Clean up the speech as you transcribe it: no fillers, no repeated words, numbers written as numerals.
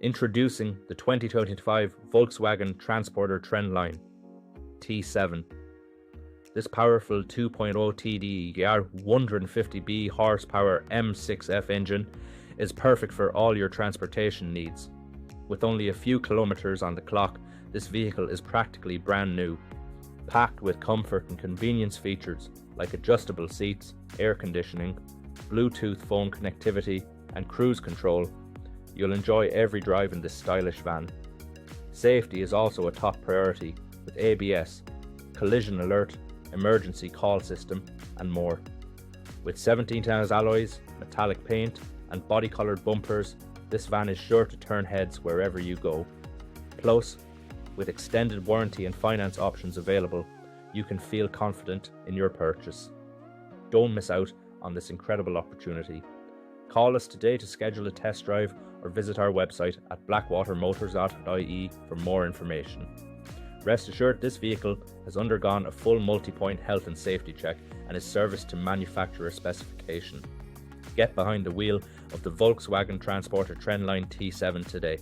Introducing the 2025 Volkswagen Transporter Trendline T7. This powerful 2.0 TDI 150B horsepower M6F engine is perfect for all your transportation needs. With only a few kilometers on the clock, this vehicle is practically brand new, packed with comfort and convenience features like adjustable seats, air conditioning, Bluetooth phone connectivity, and cruise control. You'll enjoy every drive in this stylish van. Safety is also a top priority with ABS, collision alert, emergency call system, and more. With 17-ounce alloys, metallic paint, and body-coloured bumpers, this van is sure to turn heads wherever you go. Plus, with extended warranty and finance options available, you can feel confident in your purchase. Don't miss out on this incredible opportunity. Call us today to schedule a test drive or visit our website at blackwatermotors.ie for more information. Rest assured, this vehicle has undergone a full multi-point health and safety check and is serviced to manufacturer specification. Get behind the wheel of the Volkswagen Transporter Trendline T7 today.